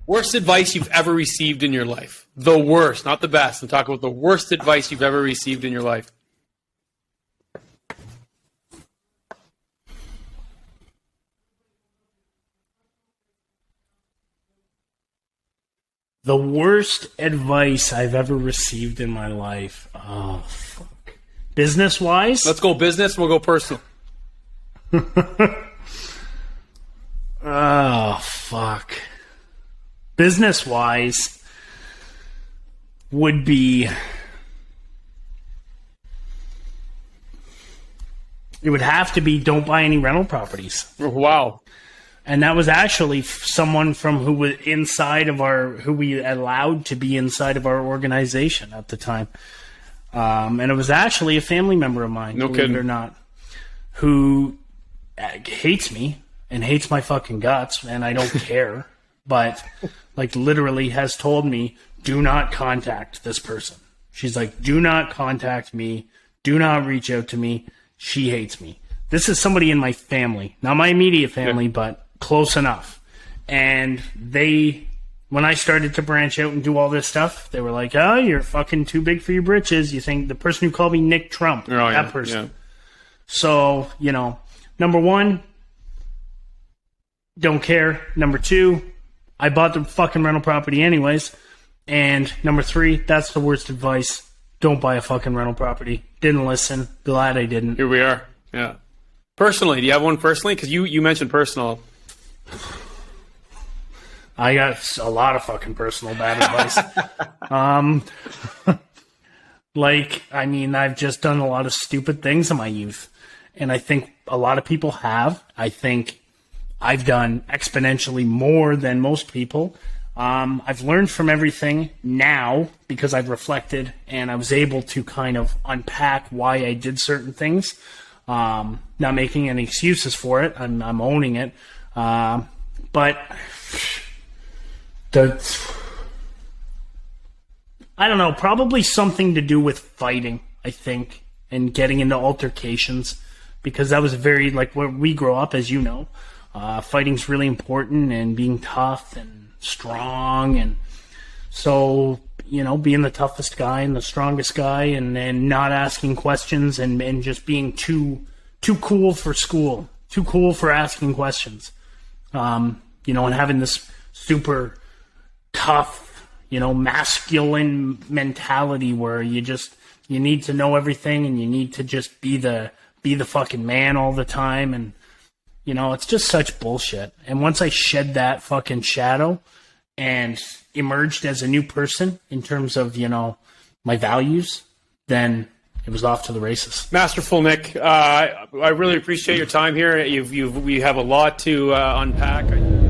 Worst advice you've ever received in your life. The worst, not the best. I'm talking about the worst advice you've ever received in your life. The worst advice I've ever received in my life. Oh, fuck. Business-wise? Let's go business, we'll go personal. Oh, fuck. Business-wise would be... It would have to be don't buy any rental properties. Wow. And that was actually someone from who was inside of who we allowed to be inside of our organization at the time. And it was actually a family member of mine, no believe kidding. it or not, who hates me and hates my fucking guts, and I don't care, but like literally has told me, do not contact this person. She's like, do not contact me. Do not reach out to me. She hates me. This is somebody in my family, not my immediate family, but close enough. And when I started to branch out and do all this stuff, they were like, oh, you're fucking too big for your britches. You think the person who called me Nick Trump, that person. Yeah. So, number one, don't care. Number two, I bought the fucking rental property anyways. And number three, that's the worst advice. Don't buy a fucking rental property. Didn't listen. Glad I didn't. Here we are. Yeah. Personally, do you have one personally? Because you mentioned personal. I got a lot of fucking personal bad advice. I've just done a lot of stupid things in my youth. And I think a lot of people have. I think I've done exponentially more than most people. I've learned from everything now because I've reflected and I was able to kind of unpack why I did certain things. Not making any excuses for it. I'm owning it. But I don't know, probably something to do with fighting, I think, and getting into altercations, because that was very, like, where we grow up, as you know. Fighting's really important, and being tough and strong, and so, being the toughest guy and the strongest guy, and not asking questions, and just being too cool for school, too cool for asking questions. And having this super tough, masculine mentality where you need to know everything and you need to just be the fucking man all the time. And, it's just such bullshit. And once I shed that fucking shadow and emerged as a new person in terms of, my values, then it was off to the races. Masterful, Nick. I really appreciate your time here. We have a lot to unpack.